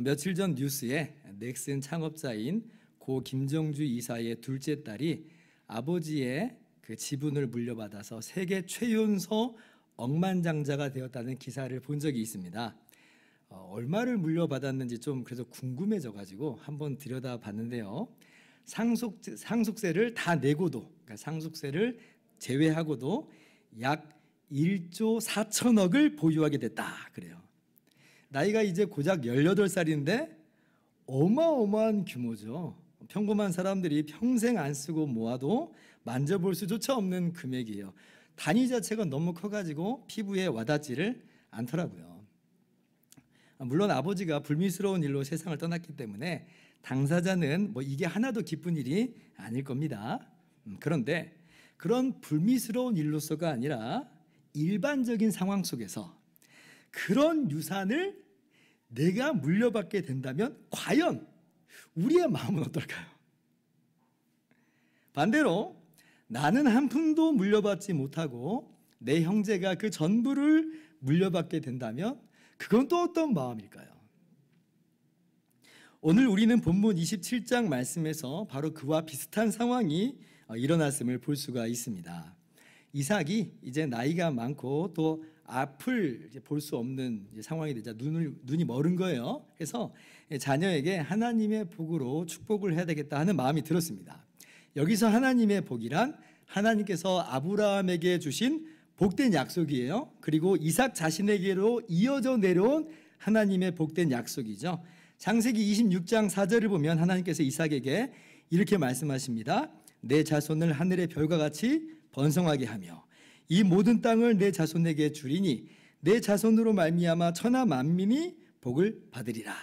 며칠 전 뉴스에 넥슨 창업자인 고 김정주 이사의 둘째 딸이 아버지의 그 지분을 물려받아서 세계 최연소 억만장자가 되었다는 기사를 본 적이 있습니다. 얼마를 물려받았는지 좀 그래서 궁금해져가지고 한번 들여다봤는데요. 상속세를 다 내고도, 그러니까 상속세를 제외하고도 약 1조 4천억을 보유하게 됐다 그래요. 나이가 이제 고작 18살인데 어마어마한 규모죠. 평범한 사람들이 평생 안 쓰고 모아도 만져볼 수조차 없는 금액이에요. 단위 자체가 너무 커가지고 피부에 와닿지를 않더라고요. 물론 아버지가 불미스러운 일로 세상을 떠났기 때문에 당사자는 뭐 이게 하나도 기쁜 일이 아닐 겁니다. 그런데 그런 불미스러운 일로서가 아니라 일반적인 상황 속에서 그런 유산을 내가 물려받게 된다면 과연 우리의 마음은 어떨까요? 반대로 나는 한 푼도 물려받지 못하고 내 형제가 그 전부를 물려받게 된다면 그건 또 어떤 마음일까요? 오늘 우리는 본문 27장 말씀에서 바로 그와 비슷한 상황이 일어났음을 볼 수가 있습니다. 이삭이 이제 나이가 많고 또 앞을 볼 수 없는 상황이 되자 눈이 멀은 거예요. 그래서 자녀에게 하나님의 복으로 축복을 해야 되겠다 하는 마음이 들었습니다. 여기서 하나님의 복이란 하나님께서 아브라함에게 주신 복된 약속이에요. 그리고 이삭 자신에게로 이어져 내려온 하나님의 복된 약속이죠. 창세기 26장 4절을 보면 하나님께서 이삭에게 이렇게 말씀하십니다. 내 자손을 하늘의 별과 같이 번성하게 하며 이 모든 땅을 내 자손에게 주리니 내 자손으로 말미암아 천하 만민이 복을 받으리라.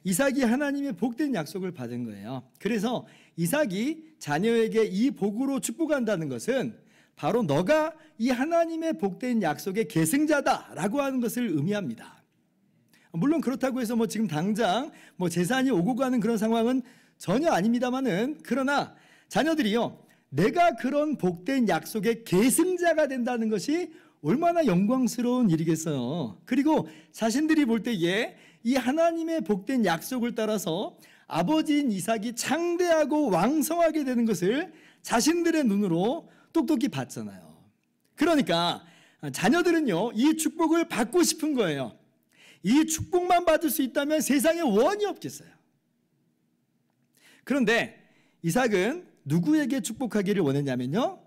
이삭이 하나님의 복된 약속을 받은 거예요. 그래서 이삭이 자녀에게 이 복으로 축복한다는 것은 바로 너가 이 하나님의 복된 약속의 계승자다라고 하는 것을 의미합니다. 물론 그렇다고 해서 지금 당장 재산이 오고 가는 그런 상황은 전혀 아닙니다만은, 그러나 자녀들이요, 내가 그런 복된 약속의 계승자가 된다는 것이 얼마나 영광스러운 일이겠어요. 그리고 자신들이 볼 때에 이 하나님의 복된 약속을 따라서 아버지인 이삭이 창대하고 왕성하게 되는 것을 자신들의 눈으로 똑똑히 봤잖아요. 그러니까 자녀들은요, 이 축복을 받고 싶은 거예요. 이 축복만 받을 수 있다면 세상에 원이 없겠어요. 그런데 이삭은 누구에게 축복하기를 원했냐면요,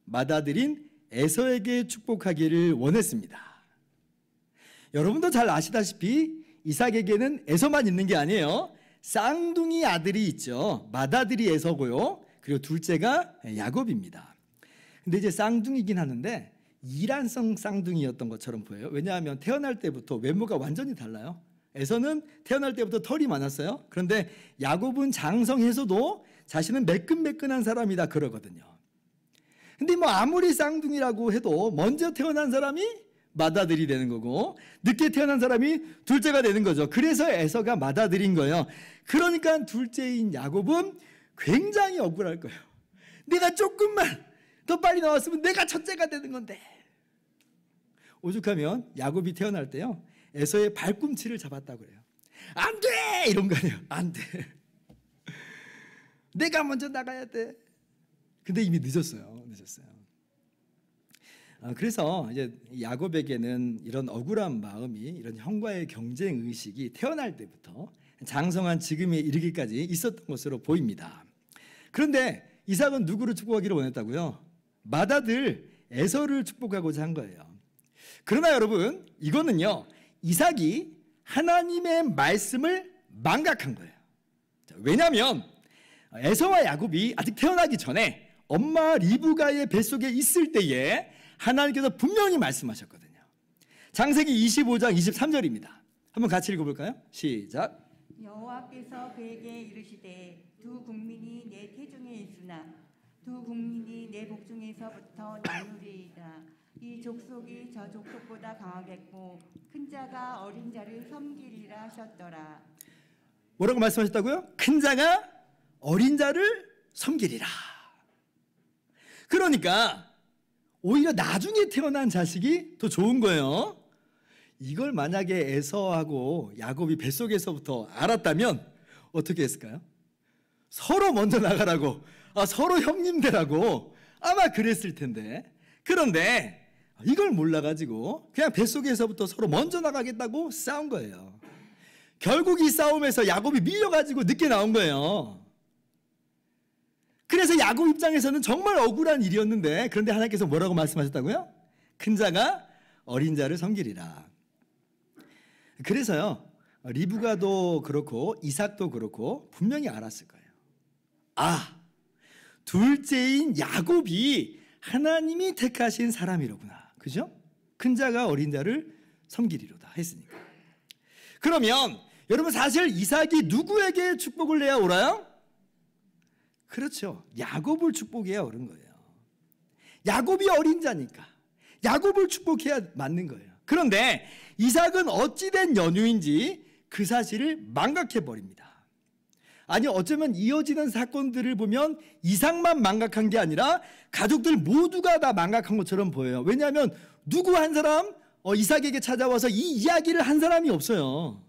맏아들인 에서에게 축복하기를 원했습니다. 여러분도 잘 아시다시피 이삭에게는 에서만 있는 게 아니에요. 쌍둥이 아들이 있죠. 맏아들이 에서고요, 그리고 둘째가 야곱입니다. 근데 이제 쌍둥이긴 하는데 이란성 쌍둥이였던 것처럼 보여요. 왜냐하면 태어날 때부터 외모가 완전히 달라요. 에서는 태어날 때부터 털이 많았어요. 그런데 야곱은 장성해서도 자신은 매끈매끈한 사람이다 그러거든요. 근데 아무리 쌍둥이라고 해도 먼저 태어난 사람이 맏아들이 되는 거고 늦게 태어난 사람이 둘째가 되는 거죠. 그래서 에서가 맏아들인 거예요. 그러니까 둘째인 야곱은 굉장히 억울할 거예요. 내가 조금만 더 빨리 나왔으면 내가 첫째가 되는 건데. 오죽하면 야곱이 태어날 때요, 에서의 발꿈치를 잡았다고 그래요. 안 돼! 이런 거 아니에요. 안 돼. 내가 먼저 나가야 돼. 근데 이미 늦었어요. 그래서 이제 야곱에게는 이런 억울한 마음이, 이런 형과의 경쟁 의식이 태어날 때부터 장성한 지금에 이르기까지 있었던 것으로 보입니다. 그런데 이삭은 누구를 축복하기를 원했다고요? 맏아들 에서를 축복하고자 한 거예요. 그러나 여러분, 이거는요, 이삭이 하나님의 말씀을 망각한 거예요. 왜냐하면 에서와 야곱이 아직 태어나기 전에 엄마 리브가의 뱃속에 있을 때에 하나님께서 분명히 말씀하셨거든요. 창세기 25장 23절입니다. 한번 같이 읽어볼까요? 시작. 여호와께서 그에게 이르시되 두 국민이 내 태중에 있으나 두 국민이 내 복중에서부터 나누리이다. 이 족속이 저 족속보다 강하겠고 큰 자가 어린 자를 섬기리라 하셨더라. 뭐라고 말씀하셨다고요? 큰 자가 어린 자를 섬기리라. 그러니까 오히려 나중에 태어난 자식이 더 좋은 거예요. 이걸 만약에 에서하고 야곱이 뱃속에서부터 알았다면 어떻게 했을까요? 서로 먼저 나가라고, 서로 형님들하고 아마 그랬을 텐데, 그런데 이걸 몰라가지고 그냥 뱃속에서부터 서로 먼저 나가겠다고 싸운 거예요. 결국 이 싸움에서 야곱이 밀려가지고 늦게 나온 거예요. 그래서 야곱 입장에서는 정말 억울한 일이었는데, 그런데 하나님께서 뭐라고 말씀하셨다고요? 큰 자가 어린 자를 섬기리라. 그래서요, 리브가도 그렇고 이삭도 그렇고 분명히 알았을 거예요. 둘째인 야곱이 하나님이 택하신 사람이로구나. 그죠? 큰 자가 어린 자를 섬기리로다 했으니까. 그러면 여러분, 사실 이삭이 누구에게 축복을 내야 옳아요? 그렇죠. 야곱을 축복해야 옳은 거예요. 야곱이 어린 자니까 야곱을 축복해야 맞는 거예요. 그런데 이삭은 어찌된 연유인지 그 사실을 망각해 버립니다. 아니, 어쩌면 이어지는 사건들을 보면 이삭만 망각한 게 아니라 가족들 모두가 다 망각한 것처럼 보여요. 왜냐하면 누구 한 사람 이삭에게 찾아와서 이 이야기를 한 사람이 없어요.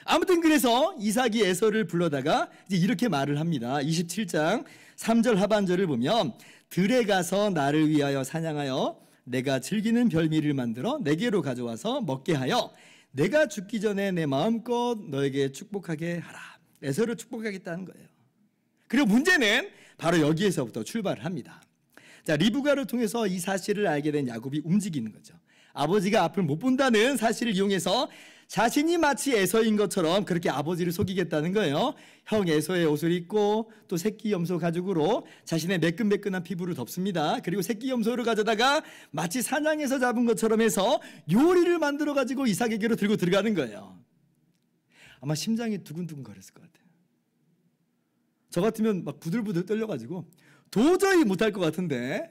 아무튼 그래서 이삭이 에서를 불러다가 이제 이렇게 말을 합니다. 27장 3절 하반절을 보면, 들에 가서 나를 위하여 사냥하여 내가 즐기는 별미를 만들어 내게로 가져와서 먹게 하여 내가 죽기 전에 내 마음껏 너에게 축복하게 하라. 에서를 축복하겠다는 거예요. 그리고 문제는 바로 여기에서부터 출발을 합니다. 자, 리브가를 통해서 이 사실을 알게 된 야곱이 움직이는 거죠. 아버지가 앞을 못 본다는 사실을 이용해서 자신이 마치 에서인 것처럼 그렇게 아버지를 속이겠다는 거예요. 형 에서의 옷을 입고 또 새끼 염소 가죽으로 자신의 매끈매끈한 피부를 덮습니다. 그리고 새끼 염소를 가져다가 마치 사냥해서 잡은 것처럼 해서 요리를 만들어 가지고 이삭에게로 들고 들어가는 거예요. 아마 심장이 두근두근 거렸을 것 같아요. 저 같으면 막 부들부들 떨려가지고 도저히 못할 것 같은데,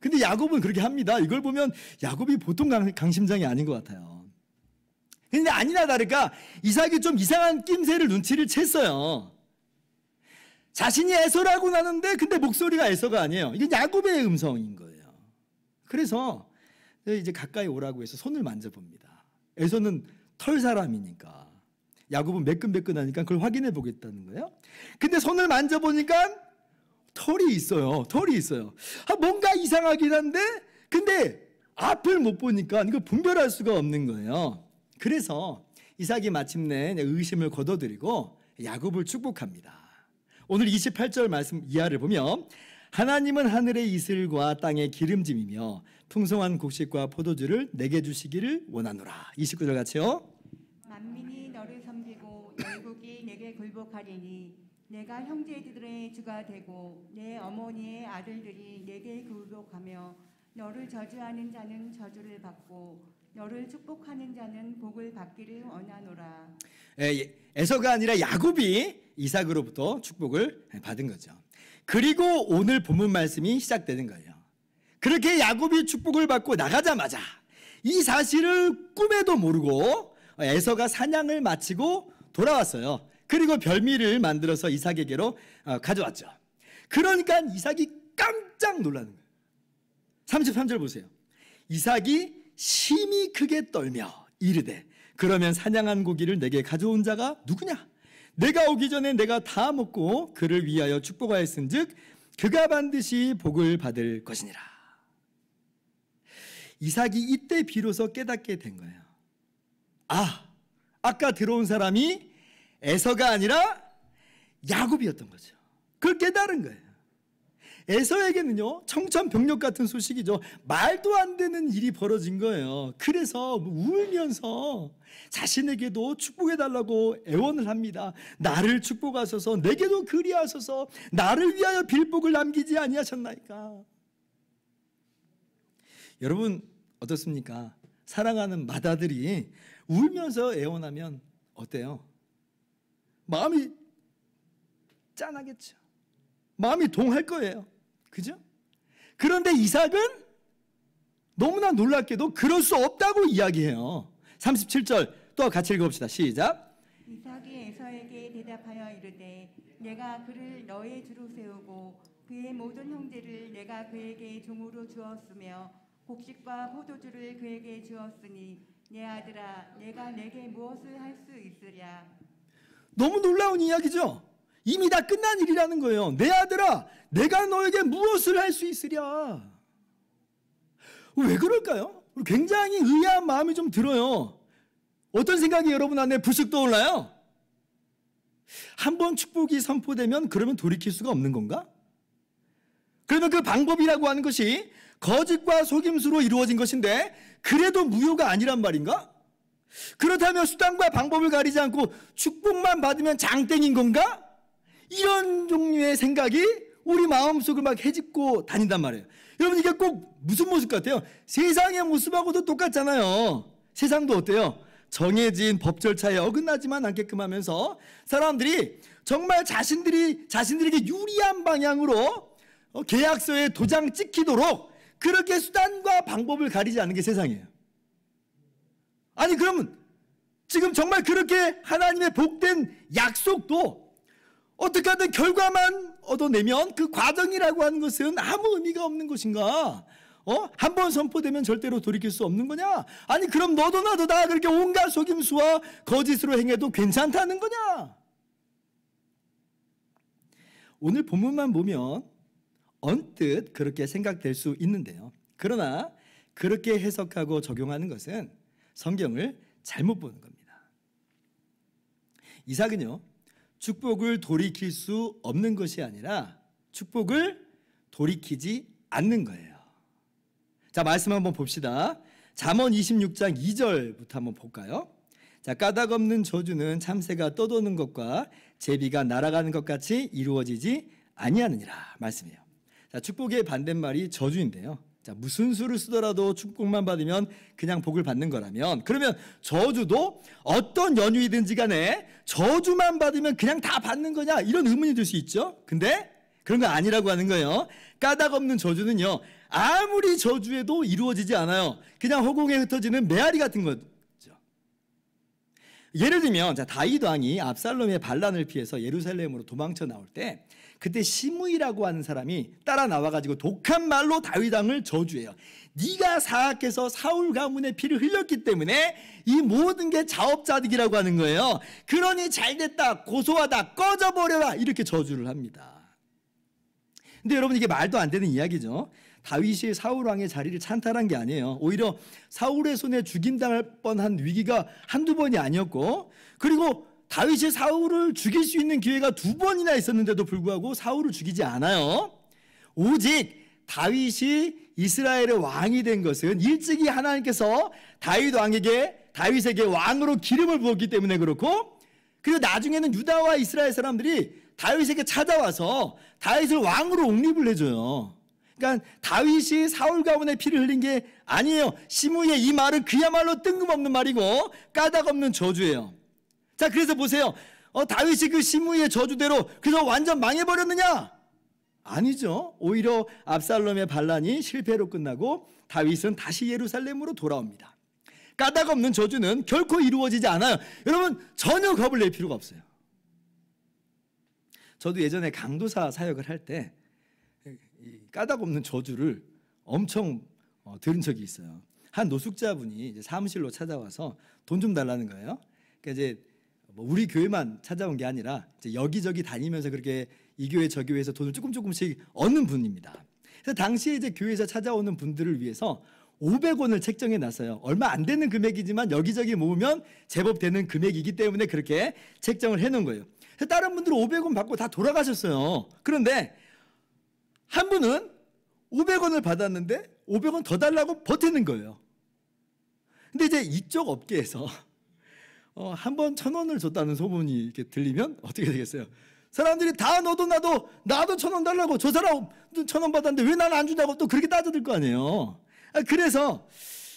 근데 야곱은 그렇게 합니다. 이걸 보면 야곱이 보통 강심장이 아닌 것 같아요. 근데 아니나 다를까 이삭이 좀 이상한 낌새를 눈치를 챘어요. 자신이 에서라고 나는데 근데 목소리가 에서가 아니에요. 이게 야곱의 음성인 거예요. 그래서 이제 가까이 오라고 해서 손을 만져봅니다. 에서는 털 사람이니까, 야곱은 매끈매끈하니까 그걸 확인해 보겠다는 거예요. 근데 손을 만져보니까 털이 있어요. 털이 있어요. 뭔가 이상하긴 한데 근데 앞을 못 보니까 이걸 분별할 수가 없는 거예요. 그래서 이삭이 마침내 의심을 거둬들이고 야곱을 축복합니다. 오늘 28절 말씀 이하를 보면, 하나님은 하늘의 이슬과 땅의 기름짐이며 풍성한 곡식과 포도주를 내게 주시기를 원하노라. 29절 같이요. 만민이 너를 섬기고 열국이 내게 굴복하리니 내가 형제들의 주가 되고 내 어머니의 아들들이 내게 굴복하며 너를 저주하는 자는 저주를 받고 너를 축복하는 자는 복을 받기를 원하노라. 에서가 아니라 야곱이 이삭으로부터 축복을 받은 거죠. 그리고 오늘 본문 말씀이 시작되는 거예요. 그렇게 야곱이 축복을 받고 나가자마자 이 사실을 꿈에도 모르고 에서가 사냥을 마치고 돌아왔어요. 그리고 별미를 만들어서 이삭에게로 가져왔죠. 그러니까 이삭이 깜짝 놀라는 거예요. 33절 보세요. 이삭이 심히 크게 떨며 이르되, 그러면 사냥한 고기를 내게 가져온 자가 누구냐? 내가 오기 전에 내가 다 먹고 그를 위하여 축복하였은즉 그가 반드시 복을 받을 것이니라. 이삭이 이때 비로소 깨닫게 된 거예요. 아까 들어온 사람이 에서가 아니라 야곱이었던 거죠. 그걸 깨달은 거예요. 에서에게는요, 청천벽력 같은 소식이죠. 말도 안 되는 일이 벌어진 거예요. 그래서 울면서 자신에게도 축복해달라고 애원을 합니다. 나를 축복하소서, 내게도 그리하소서, 나를 위하여 빌복을 남기지 아니하셨나이까. 여러분 어떻습니까? 사랑하는 맏아들이 울면서 애원하면 어때요? 마음이 짠하겠죠. 마음이 동할 거예요. 그죠? 그런데 이삭은 너무나 놀랍게도 그럴 수 없다고 이야기해요. 37절 또 같이 읽어봅시다. 시작. 이삭이 에서에게 대답하여 이르되 내가 그를 너의 주로 세우고 그의 모든 형제를 내가 그에게 종으로 주었으며 곡식과 포도주를 그에게 주었으니 내 아들아 내가 내게 무엇을 할 수 있으랴. 너무 놀라운 이야기죠. 이미 다 끝난 일이라는 거예요. 내 아들아 내가 너에게 무엇을 할 수 있으랴. 왜 그럴까요? 굉장히 의아한 마음이 좀 들어요. 어떤 생각이 여러분 안에 불쑥 떠올라요? 한번 축복이 선포되면 그러면 돌이킬 수가 없는 건가? 그러면 그 방법이라고 하는 것이 거짓과 속임수로 이루어진 것인데 그래도 무효가 아니란 말인가? 그렇다면 수단과 방법을 가리지 않고 축복만 받으면 장땡인 건가? 이런 종류의 생각이 우리 마음속을 막 헤집고 다닌단 말이에요. 여러분 이게 꼭 무슨 모습 같아요? 세상의 모습하고도 똑같잖아요. 세상도 어때요? 정해진 법 절차에 어긋나지만 않게끔 하면서 사람들이 정말 자신들에게 유리한 방향으로 계약서에 도장 찍히도록 그렇게 수단과 방법을 가리지 않는 게 세상이에요. 아니 그러면 지금 정말 그렇게 하나님의 복된 약속도 어떻게 하든 결과만 얻어내면 그 과정이라고 하는 것은 아무 의미가 없는 것인가? 한 번 선포되면 절대로 돌이킬 수 없는 거냐? 아니 그럼 너도 나도 다 그렇게 온갖 속임수와 거짓으로 행해도 괜찮다는 거냐? 오늘 본문만 보면 언뜻 그렇게 생각될 수 있는데요. 그러나 그렇게 해석하고 적용하는 것은 성경을 잘못 보는 겁니다. 이삭은요, 축복을 돌이킬 수 없는 것이 아니라 축복을 돌이키지 않는 거예요. 자, 말씀 한번 봅시다. 잠언 26장 2절부터 한번 볼까요? 자, 까닭 없는 저주는 참새가 떠도는 것과 제비가 날아가는 것 같이 이루어지지 아니하느니라 말씀이에요. 자, 축복의 반대말이 저주인데요. 자, 무슨 수를 쓰더라도 축복만 받으면 그냥 복을 받는 거라면 그러면 저주도 어떤 연유이든지 간에 저주만 받으면 그냥 다 받는 거냐 이런 의문이 들 수 있죠. 근데 그런 거 아니라고 하는 거예요. 까닭 없는 저주는요 아무리 저주해도 이루어지지 않아요. 그냥 허공에 흩어지는 메아리 같은 거죠. 예를 들면 자, 다윗 왕이 압살롬의 반란을 피해서 예루살렘으로 도망쳐 나올 때 그때 시므이라고 하는 사람이 따라 나와가지고 독한 말로 다윗 왕을 저주해요. 네가 사악해서 사울 가문의 피를 흘렸기 때문에 이 모든 게 자업자득이라고 하는 거예요. 그러니 잘됐다, 고소하다, 꺼져버려라 이렇게 저주를 합니다. 근데 여러분 이게 말도 안 되는 이야기죠. 다윗이 사울 왕의 자리를 찬탈한 게 아니에요. 오히려 사울의 손에 죽임당할 뻔한 위기가 한두 번이 아니었고 그리고 다윗이 사울을 죽일 수 있는 기회가 2번이나 있었는데도 불구하고 사울을 죽이지 않아요. 오직 다윗이 이스라엘의 왕이 된 것은 일찍이 하나님께서 다윗에게 왕으로 기름을 부었기 때문에 그렇고 그리고 나중에는 유다와 이스라엘 사람들이 다윗에게 찾아와서 다윗을 왕으로 옹립을 해줘요. 그러니까 다윗이 사울 가문의 피를 흘린 게 아니에요. 시므이의 이 말은 그야말로 뜬금없는 말이고 까닭 없는 저주예요. 자, 그래서 보세요. 다윗이 그 시므이의 저주대로 그래서 완전 망해버렸느냐? 아니죠. 오히려 압살롬의 반란이 실패로 끝나고 다윗은 다시 예루살렘으로 돌아옵니다. 까닭 없는 저주는 결코 이루어지지 않아요. 여러분 전혀 겁을 낼 필요가 없어요. 저도 예전에 강도사 사역을 할 때 까닭 없는 저주를 엄청 들은 적이 있어요. 한 노숙자분이 이제 사무실로 찾아와서 돈 좀 달라는 거예요. 그러니까 이제 우리 교회만 찾아온 게 아니라 이제 여기저기 다니면서 그렇게 이 교회 저 교회에서 돈을 조금씩 얻는 분입니다. 그래서 당시에 이제 교회에서 찾아오는 분들을 위해서 500원을 책정해 놨어요. 얼마 안 되는 금액이지만 여기저기 모으면 제법 되는 금액이기 때문에 그렇게 책정을 해놓은 거예요. 그래서 다른 분들은 500원 받고 다 돌아가셨어요. 그런데 한 분은 500원을 받았는데 500원 더 달라고 버티는 거예요. 근데 이제 이쪽 업계에서 한 번 1,000원을 줬다는 소문이 이렇게 들리면 어떻게 되겠어요? 사람들이 다 너도 나도 1,000원 달라고 저 사람 1,000원 받았는데 왜 나는 안 준다고 또 그렇게 따져들 거 아니에요. 그래서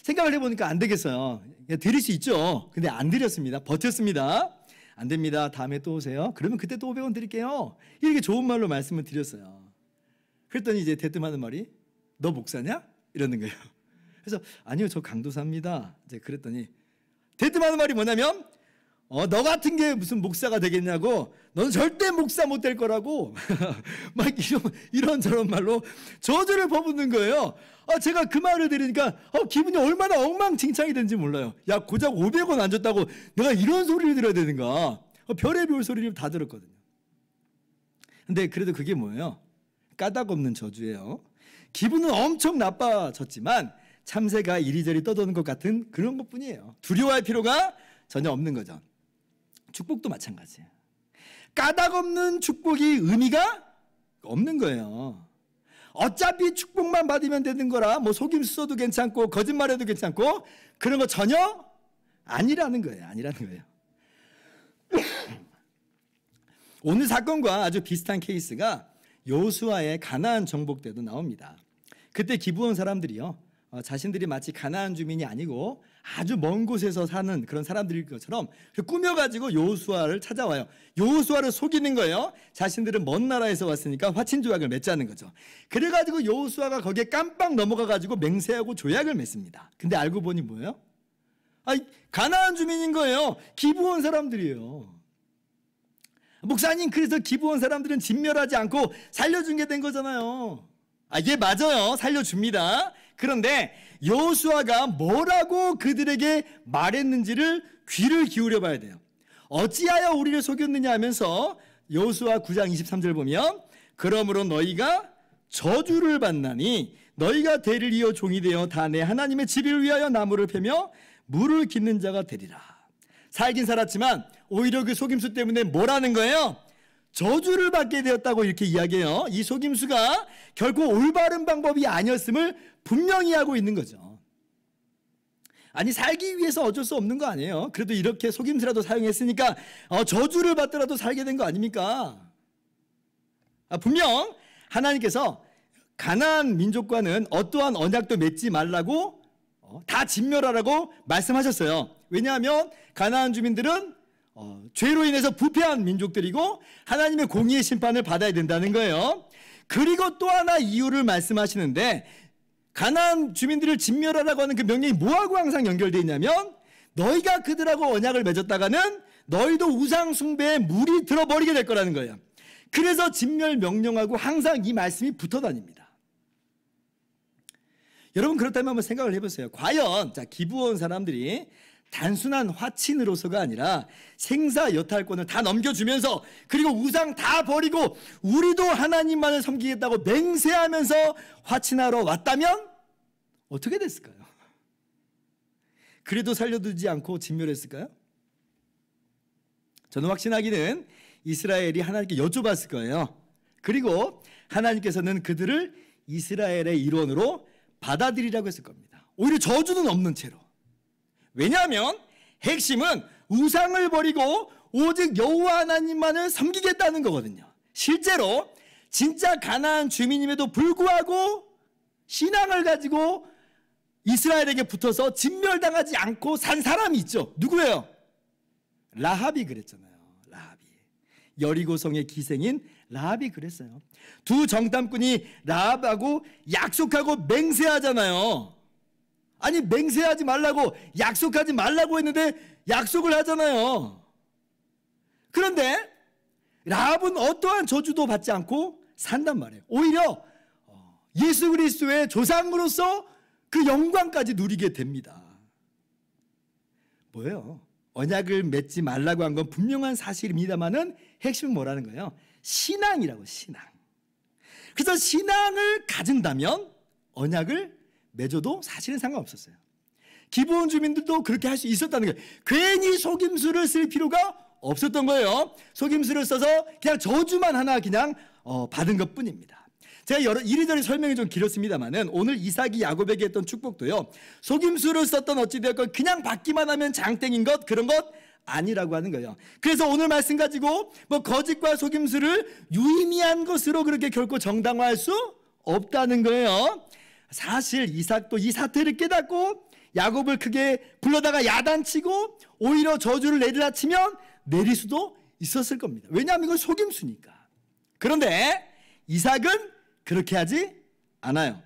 생각을 해보니까 안 되겠어요. 드릴 수 있죠. 근데 안 드렸습니다. 버텼습니다. 안 됩니다. 다음에 또 오세요. 그러면 그때 또 500원 드릴게요. 이렇게 좋은 말로 말씀을 드렸어요. 그랬더니 이제 대뜸하는 말이 너 목사냐? 이러는 거예요. 그래서 아니요 저 강도사입니다. 이제 그랬더니 대뜸하는 말이 뭐냐면 너 같은 게 무슨 목사가 되겠냐고, 넌 절대 목사 못 될 거라고 막 이런저런 말로 저주를 퍼붓는 거예요. 제가 그 말을 들으니까 기분이 얼마나 엉망진창이 된지 몰라요. 야, 고작 500원 안 줬다고 내가 이런 소리를 들어야 되는가. 별의별 소리를 다 들었거든요. 근데 그래도 그게 뭐예요? 까닭 없는 저주예요. 기분은 엄청 나빠졌지만 참새가 이리저리 떠도는 것 같은 그런 것뿐이에요. 두려워할 필요가 전혀 없는 거죠. 축복도 마찬가지예요. 까닭 없는 축복이 의미가 없는 거예요. 어차피 축복만 받으면 되는 거라 뭐 속임수 써도 괜찮고 거짓말해도 괜찮고 그런 거 전혀 아니라는 거예요. 오늘 사건과 아주 비슷한 케이스가 여호수아의 가나안 정복 때도 나옵니다. 그때 기브온 사람들이요, 자신들이 마치 가나안 주민이 아니고 아주 먼 곳에서 사는 그런 사람들일 것처럼 꾸며가지고 여호수아를 찾아와요. 여호수아를 속이는 거예요. 자신들은 먼 나라에서 왔으니까 화친 조약을 맺자는 거죠. 그래가지고 여호수아가 거기에 깜빡 넘어가가지고 맹세하고 조약을 맺습니다. 근데 알고 보니 뭐예요? 가나안 주민인 거예요. 기브온 사람들이에요. 목사님, 그래서 기브온 사람들은 진멸하지 않고 살려준 게 된 거잖아요. 예, 맞아요. 살려줍니다. 그런데 여호수아가 뭐라고 그들에게 말했는지를 귀를 기울여 봐야 돼요. 어찌하여 우리를 속였느냐 하면서 여호수아 9장 23절 보면, 그러므로 너희가 저주를 받나니 너희가 대를 이어 종이 되어 다 내 하나님의 집을 위하여 나무를 패며 물을 깃는 자가 되리라. 살긴 살았지만 오히려 그 속임수 때문에 뭐라는 거예요? 저주를 받게 되었다고 이렇게 이야기해요. 이 속임수가 결코 올바른 방법이 아니었음을 분명히 하고 있는 거죠. 아니, 살기 위해서 어쩔 수 없는 거 아니에요. 그래도 이렇게 속임수라도 사용했으니까 저주를 받더라도 살게 된 거 아닙니까? 분명 하나님께서 가나안 민족과는 어떠한 언약도 맺지 말라고 다 진멸하라고 말씀하셨어요. 왜냐하면 가나안 주민들은 죄로 인해서 부패한 민족들이고 하나님의 공의의 심판을 받아야 된다는 거예요. 그리고 또 하나 이유를 말씀하시는데, 가나안 주민들을 진멸하라고 하는 그 명령이 뭐하고 항상 연결되어 있냐면, 너희가 그들하고 언약을 맺었다가는 너희도 우상 숭배에 물이 들어버리게 될 거라는 거예요. 그래서 진멸 명령하고 항상 이 말씀이 붙어 다닙니다. 여러분, 그렇다면 한번 생각을 해보세요. 과연 기브온 사람들이 단순한 화친으로서가 아니라 생사 여탈권을 다 넘겨주면서 그리고 우상 다 버리고 우리도 하나님만을 섬기겠다고 맹세하면서 화친하러 왔다면 어떻게 됐을까요? 그래도 살려두지 않고 진멸했을까요? 저는 확신하기는 이스라엘이 하나님께 여쭤봤을 거예요. 그리고 하나님께서는 그들을 이스라엘의 일원으로 받아들이라고 했을 겁니다. 오히려 저주는 없는 채로. 왜냐하면 핵심은 우상을 버리고 오직 여호와 하나님만을 섬기겠다는 거거든요. 실제로 진짜 가나안 주민임에도 불구하고 신앙을 가지고 이스라엘에게 붙어서 진멸당하지 않고 산 사람이 있죠. 누구예요? 라합이 그랬잖아요. 라합이. 여리고성의 기생인 라합이 그랬어요. 두 정탐꾼이 라합하고 약속하고 맹세하잖아요. 아니, 맹세하지 말라고, 약속하지 말라고 했는데 약속을 하잖아요. 그런데 라합은 어떠한 저주도 받지 않고 산단 말이에요. 오히려 예수 그리스도의 조상으로서 그 영광까지 누리게 됩니다. 뭐예요? 언약을 맺지 말라고 한 건 분명한 사실입니다만은 핵심은 뭐라는 거예요? 신앙이라고, 신앙. 그래서 신앙을 가진다면 언약을 맺어도 사실은 상관없었어요. 기브온 주민들도 그렇게 할 수 있었다는 거예요. 괜히 속임수를 쓸 필요가 없었던 거예요. 속임수를 써서 그냥 저주만 하나 그냥 받은 것뿐입니다. 제가 이리저리 설명이 좀 길었습니다만은 오늘 이삭이 야곱에게 했던 축복도요, 속임수를 썼던 어찌되었건 그냥 받기만 하면 장땡인 것, 그런 것 아니라고 하는 거예요. 그래서 오늘 말씀 가지고 뭐 거짓과 속임수를 유의미한 것으로 그렇게 결코 정당화할 수 없다는 거예요. 사실 이삭도 이 사태를 깨닫고 야곱을 크게 불러다가 야단치고 오히려 저주를 내리라 치면 내릴 수도 있었을 겁니다. 왜냐하면 이건 속임수니까. 그런데 이삭은 그렇게 하지 않아요.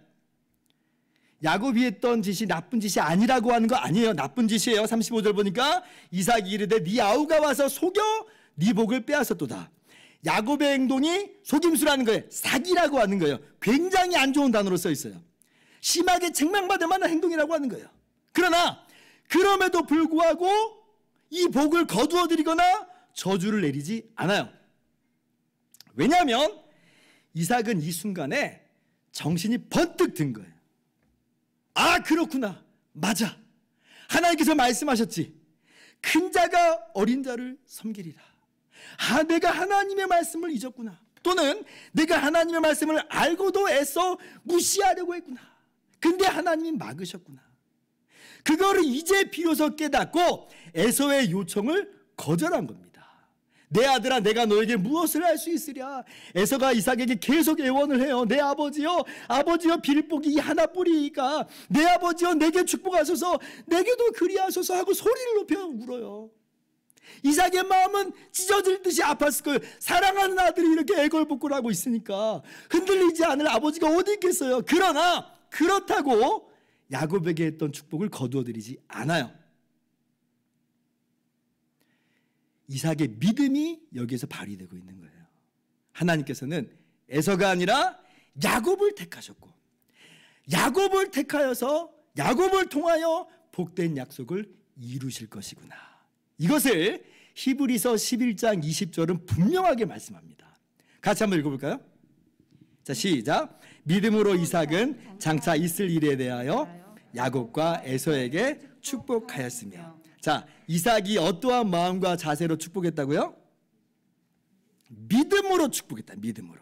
야곱이 했던 짓이 나쁜 짓이 아니라고 하는 거 아니에요. 나쁜 짓이에요. 35절 보니까 이삭이 이르되 네 아우가 와서 속여 네 복을 빼앗았도다. 야곱의 행동이 속임수라는 거예요. 사기라고 하는 거예요. 굉장히 안 좋은 단어로 써 있어요. 심하게 책망받을 만한 행동이라고 하는 거예요. 그러나 그럼에도 불구하고 이 복을 거두어 드리거나 저주를 내리지 않아요. 왜냐하면 이삭은 이 순간에 정신이 번뜩 든 거예요. 아, 그렇구나. 맞아. 하나님께서 말씀하셨지. 큰 자가 어린 자를 섬기리라. 아, 내가 하나님의 말씀을 잊었구나. 또는 내가 하나님의 말씀을 알고도 애써 무시하려고 했구나. 근데 하나님이 막으셨구나. 그거를 이제 비로소 깨닫고 에서의 요청을 거절한 겁니다. 내 아들아, 내가 너에게 무엇을 할 수 있으랴. 에서가 이삭에게 계속 애원을 해요. 내 아버지여, 아버지여, 빌복이 하나뿐이니까 내 아버지여 내게 축복하소서, 내게도 그리하소서 하고 소리를 높여 울어요. 이삭의 마음은 찢어질 듯이 아팠을 거예요. 사랑하는 아들이 이렇게 애걸복걸 하고 있으니까 흔들리지 않을 아버지가 어디 있겠어요. 그러나 그렇다고 야곱에게 했던 축복을 거두어드리지 않아요. 이삭의 믿음이 여기에서 발휘되고 있는 거예요. 하나님께서는 에서가 아니라 야곱을 택하셨고, 야곱을 택하여서 야곱을 통하여 복된 약속을 이루실 것이구나. 이것을 히브리서 11장 20절은 분명하게 말씀합니다. 같이 한번 읽어볼까요? 자, 시작. 믿음으로 이삭은 장차 있을 일에 대하여 야곱과 에서에게 축복하였으며. 자, 이삭이 어떠한 마음과 자세로 축복했다고요? 믿음으로 축복했다. 믿음으로.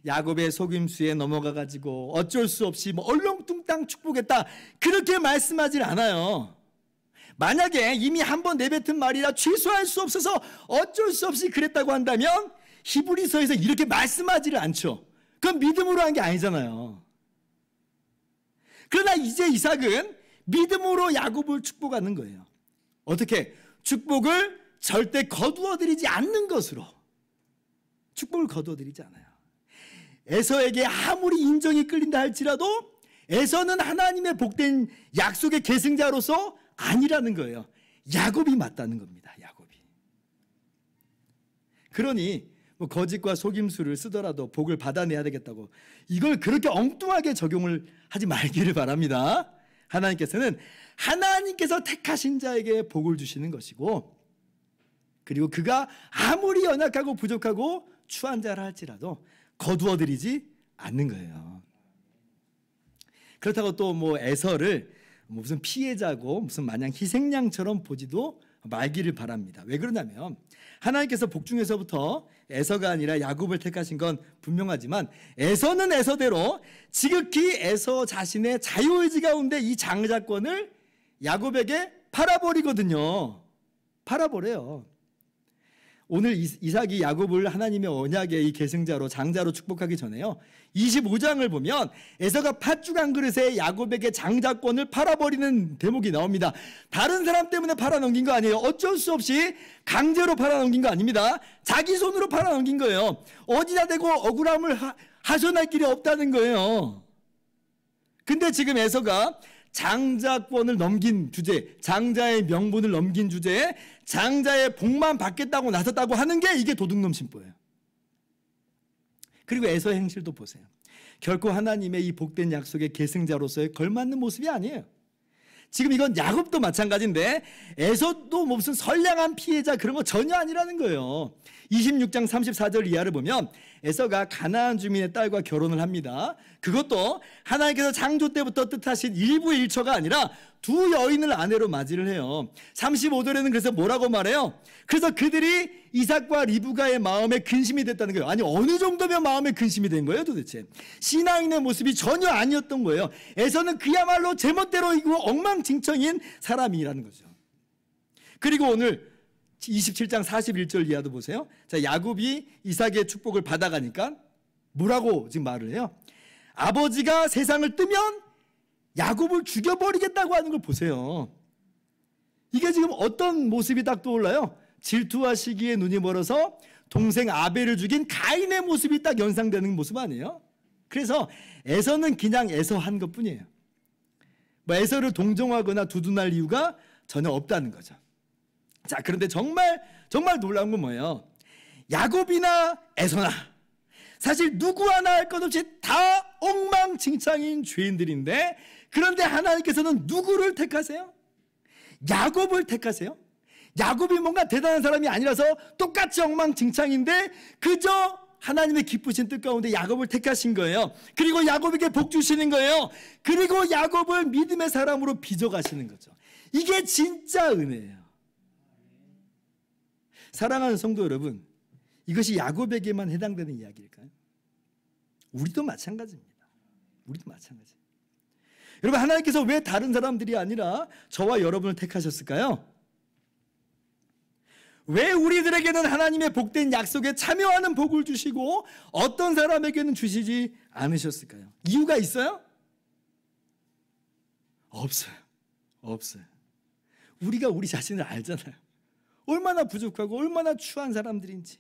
야곱의 속임수에 넘어가가지고 어쩔 수 없이 뭐 얼렁뚱땅 축복했다, 그렇게 말씀하질 않아요. 만약에 이미 한번 내뱉은 말이라 취소할 수 없어서 어쩔 수 없이 그랬다고 한다면 히브리서에서 이렇게 말씀하지를 않죠. 그건 믿음으로 한 게 아니잖아요. 그러나 이제 이삭은 믿음으로 야곱을 축복하는 거예요. 어떻게? 축복을 절대 거두어드리지 않는 것으로. 축복을 거두어드리지 않아요. 에서에게 아무리 인정이 끌린다 할지라도 에서는 하나님의 복된 약속의 계승자로서 아니라는 거예요. 야곱이 맞다는 겁니다. 야곱이. 그러니 뭐 거짓과 속임수를 쓰더라도 복을 받아내야 되겠다고 이걸 그렇게 엉뚱하게 적용을 하지 말기를 바랍니다. 하나님께서는 하나님께서 택하신 자에게 복을 주시는 것이고, 그리고 그가 아무리 연약하고 부족하고 추한 자라 할지라도 거두어드리지 않는 거예요. 그렇다고 또 뭐 에서를 무슨 피해자고 무슨 마냥 희생양처럼 보지도 말기를 바랍니다. 왜 그러냐면 하나님께서 복 중에서부터 에서가 아니라 야곱을 택하신 건 분명하지만 에서는 에서대로 지극히 에서 자신의 자유의지 가운데 이 장자권을 야곱에게 팔아버리거든요. 팔아버려요. 오늘 이삭이 야곱을 하나님의 언약의 이 계승자로 장자로 축복하기 전에요, 25장을 보면 에서가 팥죽 한 그릇에 야곱에게 장자권을 팔아버리는 대목이 나옵니다. 다른 사람 때문에 팔아넘긴 거 아니에요. 어쩔 수 없이 강제로 팔아넘긴 거 아닙니다. 자기 손으로 팔아넘긴 거예요. 어디다 대고 억울함을 하소연할 길이 없다는 거예요. 근데 지금 에서가 장자권을 넘긴 주제, 장자의 명분을 넘긴 주제에 장자의 복만 받겠다고 나섰다고 하는 게 이게 도둑놈 심보예요. 그리고 에서의 행실도 보세요. 결코 하나님의 이 복된 약속의 계승자로서의 걸맞는 모습이 아니에요. 지금 이건 야곱도 마찬가지인데 에서도 무슨 선량한 피해자 그런 거 전혀 아니라는 거예요. 26장 34절 이하를 보면 에서가 가나안 주민의 딸과 결혼을 합니다. 그것도 하나님께서 창조 때부터 뜻하신 일부 일처가 아니라 두 여인을 아내로 맞이를 해요. 35절에는 그래서 뭐라고 말해요? 그래서 그들이 이삭과 리브가의 마음에 근심이 됐다는 거예요. 아니, 어느 정도면 마음에 근심이 된 거예요 도대체? 신앙인의 모습이 전혀 아니었던 거예요. 에서는 그야말로 제멋대로이고 엉망진창인 사람이라는 거죠. 그리고 오늘 27장 41절 이하도 보세요. 자, 야곱이 이삭의 축복을 받아가니까 뭐라고 지금 말을 해요? 아버지가 세상을 뜨면 야곱을 죽여버리겠다고 하는 걸 보세요. 이게 지금 어떤 모습이 딱 떠올라요? 질투와 시기에 눈이 멀어서 동생 아벨을 죽인 가인의 모습이 딱 연상되는 모습 아니에요? 그래서 에서는 그냥 에서한 것뿐이에요. 뭐 에서를 동정하거나 두둔할 이유가 전혀 없다는 거죠. 자, 그런데 정말 놀라운 건 뭐예요? 야곱이나 에서나 사실 누구 하나 할 것 없이 다 엉망진창인 죄인들인데, 그런데 하나님께서는 누구를 택하세요? 야곱을 택하세요. 야곱이 뭔가 대단한 사람이 아니라서 똑같이 엉망진창인데 그저 하나님의 기쁘신 뜻 가운데 야곱을 택하신 거예요. 그리고 야곱에게 복 주시는 거예요. 그리고 야곱을 믿음의 사람으로 빚어가시는 거죠. 이게 진짜 은혜예요. 사랑하는 성도 여러분, 이것이 야곱에게만 해당되는 이야기일까요? 우리도 마찬가지입니다. 우리도 마찬가지. 여러분, 하나님께서 왜 다른 사람들이 아니라 저와 여러분을 택하셨을까요? 왜 우리들에게는 하나님의 복된 약속에 참여하는 복을 주시고 어떤 사람에게는 주시지 않으셨을까요? 이유가 있어요? 없어요. 우리가 우리 자신을 알잖아요. 얼마나 부족하고 얼마나 추한 사람들인지.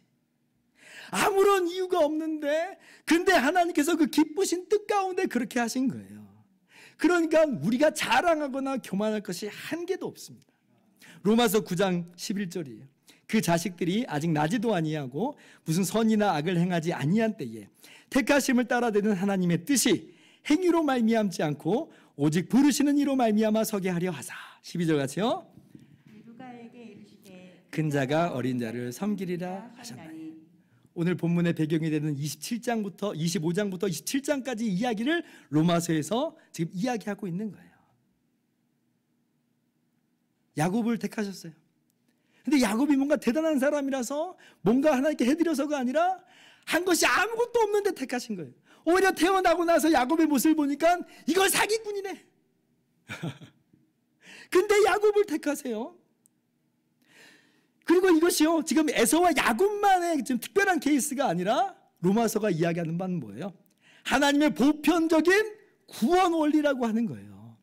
아무런 이유가 없는데, 근데 하나님께서 그 기쁘신 뜻 가운데 그렇게 하신 거예요. 그러니까 우리가 자랑하거나 교만할 것이 한 개도 없습니다. 로마서 9장 11절이에요. 그 자식들이 아직 나지도 아니하고 무슨 선이나 악을 행하지 아니한 때에 택하심을 따라되는 하나님의 뜻이 행위로 말미암지 않고 오직 부르시는 이로 말미암아 서게 하려 하사. 12절 같이요. 누가에게 이르시되 큰 자가 어린 자를 섬기리라 하셨나니. 오늘 본문의 배경이 되는 25장부터 27장까지 이야기를 로마서에서 지금 이야기하고 있는 거예요. 야곱을 택하셨어요. 근데 야곱이 뭔가 대단한 사람이라서 뭔가 하나님께 해드려서가 아니라 한 것이 아무것도 없는데 택하신 거예요. 오히려 태어나고 나서 야곱의 모습을 보니까 이걸 사기꾼이네. 근데 야곱을 택하세요. 그리고 이것이요, 지금 에서와 야곱만의 지금 특별한 케이스가 아니라 로마서가 이야기하는 바는 뭐예요? 하나님의 보편적인 구원 원리라고 하는 거예요.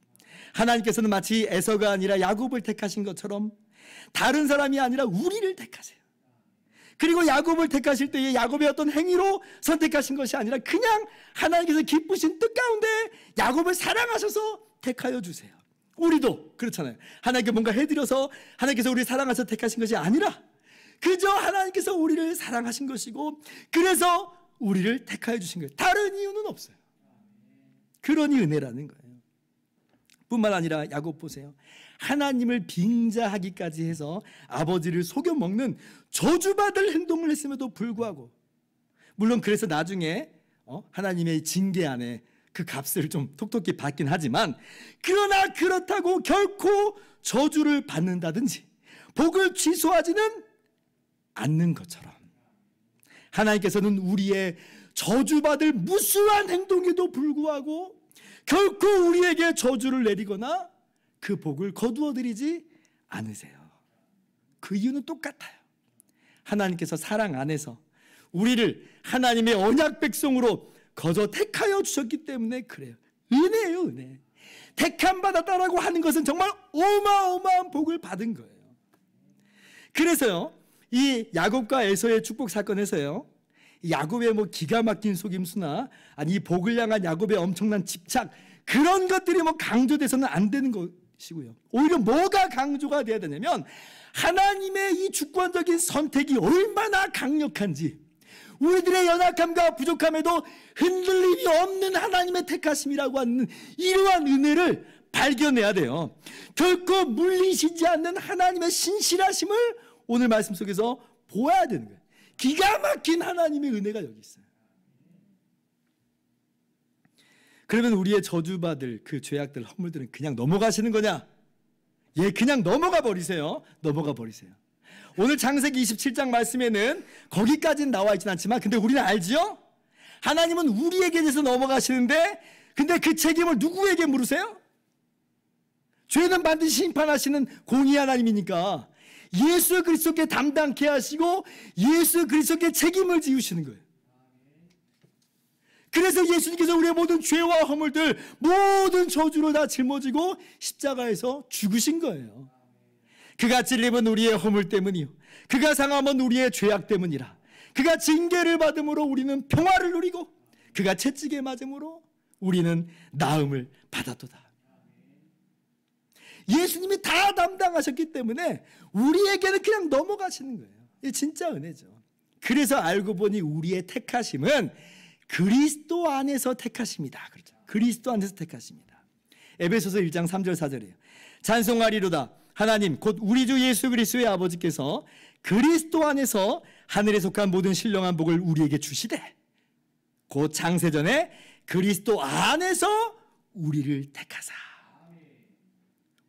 하나님께서는 마치 에서가 아니라 야곱을 택하신 것처럼 다른 사람이 아니라 우리를 택하세요. 그리고 야곱을 택하실 때에 야곱의 어떤 행위로 선택하신 것이 아니라 그냥 하나님께서 기쁘신 뜻 가운데 야곱을 사랑하셔서 택하여 주세요. 우리도 그렇잖아요. 하나님께 뭔가 해드려서 하나님께서 우리를 사랑하셔서 택하신 것이 아니라 그저 하나님께서 우리를 사랑하신 것이고 그래서 우리를 택하여 주신 거예요. 다른 이유는 없어요. 그러니 은혜라는 거예요. 뿐만 아니라 야곱 보세요. 하나님을 빙자하기까지 해서 아버지를 속여먹는 저주받을 행동을 했음에도 불구하고, 물론 그래서 나중에 하나님의 징계 안에 그 값을 좀 톡톡히 받긴 하지만, 그러나 그렇다고 결코 저주를 받는다든지 복을 취소하지는 않는 것처럼 하나님께서는 우리의 저주받을 무수한 행동에도 불구하고 결코 우리에게 저주를 내리거나 그 복을 거두어드리지 않으세요. 그 이유는 똑같아요. 하나님께서 사랑 안에서 우리를 하나님의 언약 백성으로 거저 택하여 주셨기 때문에 그래요. 은혜예요, 은혜. 택함 받았다라고 하는 것은 정말 어마어마한 복을 받은 거예요. 그래서요, 이 야곱과 에서의 축복 사건에서요, 야곱의 뭐 기가 막힌 속임수나 아니 이 복을 향한 야곱의 엄청난 집착, 그런 것들이 뭐 강조돼서는 안 되는 것이고요. 오히려 뭐가 강조가 돼야 되냐면 하나님의 이 주권적인 선택이 얼마나 강력한지, 우리들의 연약함과 부족함에도 흔들림이 없는 하나님의 택하심이라고 하는 이러한 은혜를 발견해야 돼요. 결코 물리시지 않는 하나님의 신실하심을 오늘 말씀 속에서 보아야 되는 거예요. 기가 막힌 하나님의 은혜가 여기 있어요. 그러면 우리의 저주받을 그 죄악들, 허물들은 그냥 넘어가시는 거냐? 예, 그냥 넘어가 버리세요. 넘어가 버리세요. 오늘 창세기 27장 말씀에는 거기까지는 나와 있진 않지만, 근데 우리는 알지요? 하나님은 우리에게 대해서 넘어가시는데, 근데 그 책임을 누구에게 물으세요? 죄는 반드시 심판하시는 공의 하나님이니까 예수 그리스도께 담당케 하시고 예수 그리스도께 책임을 지우시는 거예요. 그래서 예수님께서 우리의 모든 죄와 허물들, 모든 저주를 다 짊어지고 십자가에서 죽으신 거예요. 그가 찔림은 우리의 허물 때문이요, 그가 상함은 우리의 죄악 때문이라. 그가 징계를 받음으로 우리는 평화를 누리고 그가 채찍에 맞음으로 우리는 나음을 받았도다. 예수님이 다 담당하셨기 때문에 우리에게는 그냥 넘어가시는 거예요. 이게 진짜 은혜죠. 그래서 알고 보니 우리의 택하심은 그리스도 안에서 택하십니다. 그렇죠. 그리스도 안에서 택하십니다. 에베소서 1장 3절 4절이에요. 찬송하리로다 하나님 곧 우리 주 예수 그리스도의 아버지께서 그리스도 안에서 하늘에 속한 모든 신령한 복을 우리에게 주시되 곧 창세전에 그리스도 안에서 우리를 택하사.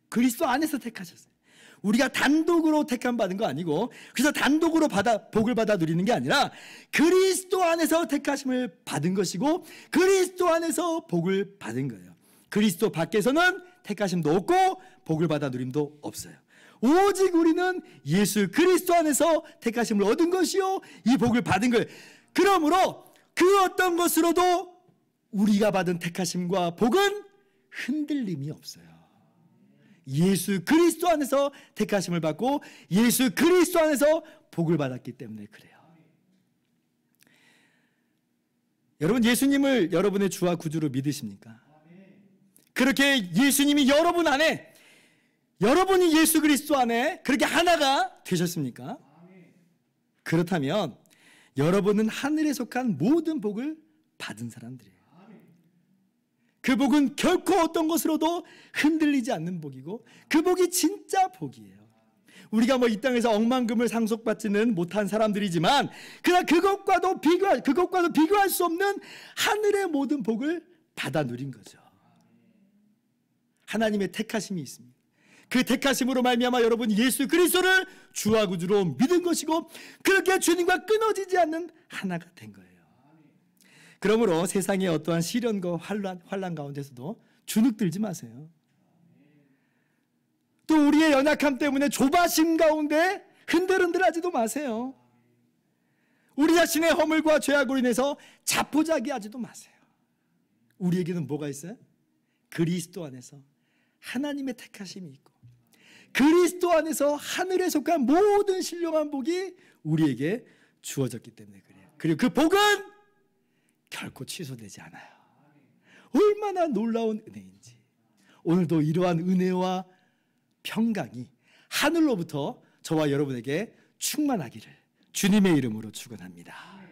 그리스도 안에서 택하셨어요. 우리가 단독으로 택함 받은 거 아니고, 그래서 단독으로 복을 받아 누리는 게 아니라 그리스도 안에서 택하심을 받은 것이고 그리스도 안에서 복을 받은 거예요. 그리스도 밖에서는 택하심도 없고 복을 받아 누림도 없어요. 오직 우리는 예수 그리스도 안에서 택하심을 얻은 것이요 이 복을 받은 거예요. 그러므로 그 어떤 것으로도 우리가 받은 택하심과 복은 흔들림이 없어요. 예수 그리스도 안에서 택하심을 받고 예수 그리스도 안에서 복을 받았기 때문에 그래요. 여러분, 예수님을 여러분의 주와 구주로 믿으십니까? 그렇게 예수님이 여러분 안에, 여러분이 예수 그리스도 안에 그렇게 하나가 되셨습니까? 그렇다면 여러분은 하늘에 속한 모든 복을 받은 사람들이에요. 그 복은 결코 어떤 것으로도 흔들리지 않는 복이고 그 복이 진짜 복이에요. 우리가 이 땅에서 억만금을 상속받지는 못한 사람들이지만 그러나 그것과도 비교할 수 없는 하늘의 모든 복을 받아 누린 거죠. 하나님의 택하심이 있습니다. 그 택하심으로 말미암아 여러분이 예수 그리스도를 주와 구주로 믿은 것이고 그렇게 주님과 끊어지지 않는 하나가 된 거예요. 그러므로 세상의 어떠한 시련과 환난 가운데서도 주눅들지 마세요. 또 우리의 연약함 때문에 조바심 가운데 흔들흔들하지도 마세요. 우리 자신의 허물과 죄악으로 인해서 자포자기하지도 마세요. 우리에게는 뭐가 있어요? 그리스도 안에서 하나님의 택하심이 있고 그리스도 안에서 하늘에 속한 모든 신령한 복이 우리에게 주어졌기 때문에 그래요. 그리고 그 복은 결코 취소되지 않아요. 얼마나 놀라운 은혜인지. 오늘도 이러한 은혜와 평강이 하늘로부터 저와 여러분에게 충만하기를 주님의 이름으로 축원합니다.